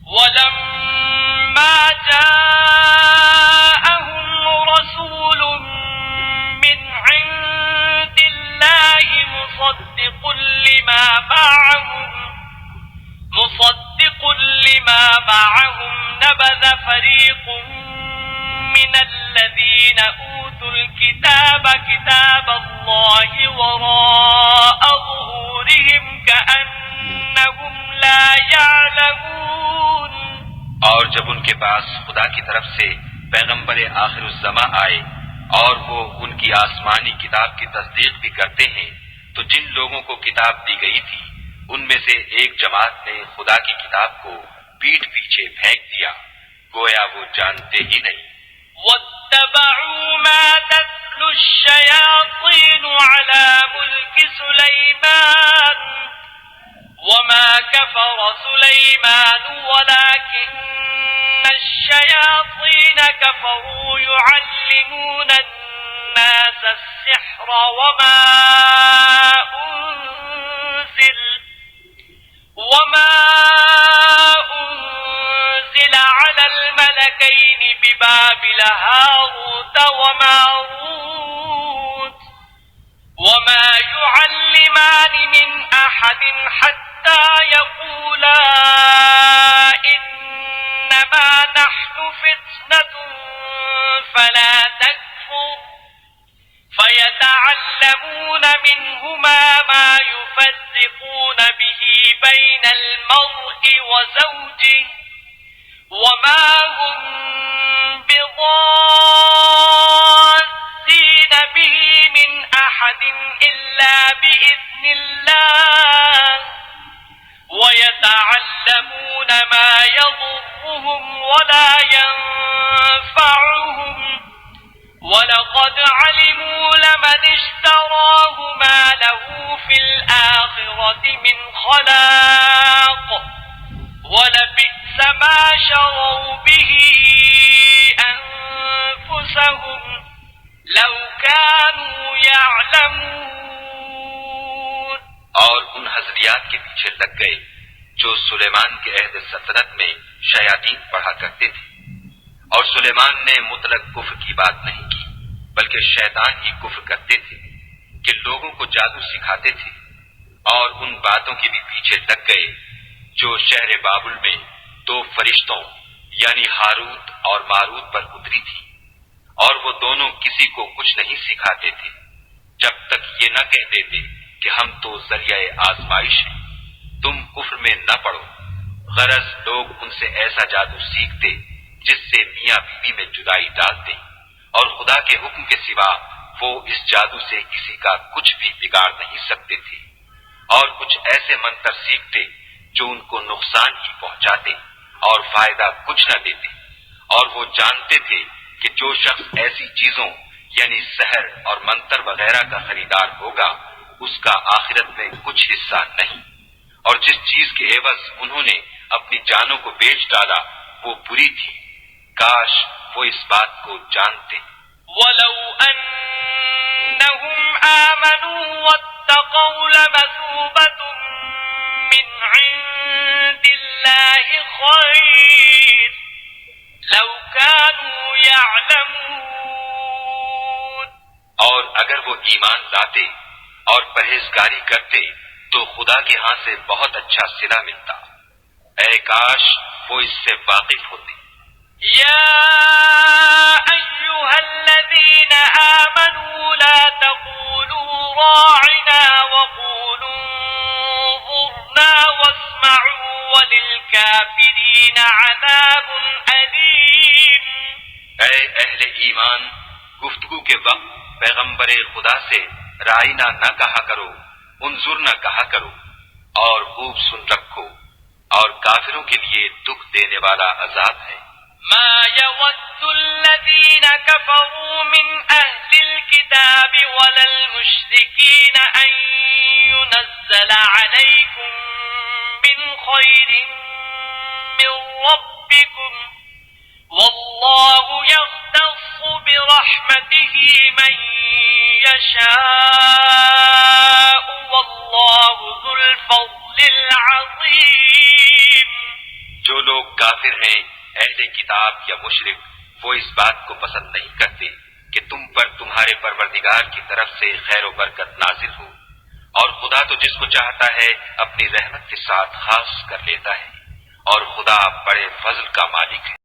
ولما جاءهم رسول من عند الله مصدق لما معهم نبذ فريق من الذين أوتوا الكتاب كتاب الله وراء ظهورهم كأنهم لا يعلمون۔ اور جب ان کے پاس خدا کی طرف سے پیغمبر آخر الزماں آئے اور وہ ان کی آسمانی کتاب کی تصدیق بھی کرتے ہیں، تو جن لوگوں کو کتاب دی گئی تھی ان میں سے ایک جماعت نے خدا کی کتاب کو پیٹھ پیچھے پھینک دیا، گویا وہ جانتے ہی نہیں۔ واتبعوا ما تتلو الشياطين على ملك سليمان وما كفر سليمان ولكن الشياطين كفروا يعلمون الناس السحر وما أنزل على الملكين ببابل هاروت وماروت وما يعلمان من أحد حتى يقولا إنما نحن فتنة فلا تكفر فيتعلمون منهما ما يفرقون به بين المرء وزوجه وما هم بضارين به من أحد إلا بإذن الله ويتعلمون ما يضرهم ولا ينفعهم وَلَقَدْ عَلِمُوا لَمَنِ اشْتَرَاهُ مَا لَهُ فِي الْآخِرَةِ مِنْ خَلَاقٍ وَلَبِئْسَ مَا شَرَوْا بِهِ أَنفُسَهُمْ لَوْ كَانُوا يَعْلَمُونَ۔ اور ان حضریات کے پیچھے لگ گئے جو سلیمان کے عہد سلطنت میں شیاطین پڑھا کرتے تھے، اور سلیمان نے مطلق کفر کی بات نہیں کی بلکہ شیطان ہی کفر کرتے تھے کہ لوگوں کو جادو سکھاتے تھے، اور ان باتوں کے بھی پیچھے لگ گئے جو شہر بابل میں دو فرشتوں یعنی ہاروت اور ماروت پر اتری تھی، اور وہ دونوں کسی کو کچھ نہیں سکھاتے تھے جب تک یہ نہ کہہ دیتے کہ ہم تو ذریعہ آزمائش ہیں، تم کفر میں نہ پڑو۔ غرض لوگ ان سے ایسا جادو سیکھتے جس سے میاں بیوی میں جدائی ڈال دیں، اور خدا کے حکم کے سوا وہ اس جادو سے کسی کا کچھ بھی بگاڑ نہیں سکتے تھے، اور کچھ ایسے منتر سیکھتے جو ان کو نقصان ہی پہنچاتے اور فائدہ کچھ نہ دیتے، اور وہ جانتے تھے کہ جو شخص ایسی چیزوں یعنی سحر اور منتر وغیرہ کا خریدار ہوگا اس کا آخرت میں کچھ حصہ نہیں، اور جس چیز کے عوض انہوں نے اپنی جانوں کو بیچ ڈالا وہ بری تھی، کاش وہ اس بات کو جانتے۔ وَلَوْ أَنَّهُمْ آمَنُوا وَاتَّقَوْا لَمَثُوبَةٌ مِّنْ عِندِ اللَّهِ خَيْرٌ لَوْ كَانُوا يَعْلَمُونَ۔ اور اگر وہ ایمان لاتے اور پرہیزگاری کرتے تو خدا کے ہاں سے بہت اچھا صلہ ملتا، اے کاش وہ اس سے واقف ہوتے۔ يا أيها الذين آمنوا لا تقولوا راعنا وقولوا انظرنا واسمعوا وللكافرين عذاب أليم۔ اے اہل ایمان، گفتگو کے وقت پیغمبر خدا سے رائنا نہ کہا کرو، انظرنا کہا کرو، اور خوب سن رکھو، اور کافروں کے لیے دکھ دینے والا عذاب ہے۔ ما يود الذين كفروا من أهل الكتاب ولا المشركين أن ينزل عليكم من خير من ربكم والله يختص برحمته من يشاء والله ذو الفضل العظيم۔ جو لوگ کافر ہیں اہل کتاب یا مشرک، وہ اس بات کو پسند نہیں کرتے کہ تم پر تمہارے پروردگار کی طرف سے خیر و برکت نازل ہو، اور خدا تو جس کو چاہتا ہے اپنی رحمت کے ساتھ خاص کر لیتا ہے، اور خدا بڑے فضل کا مالک ہے۔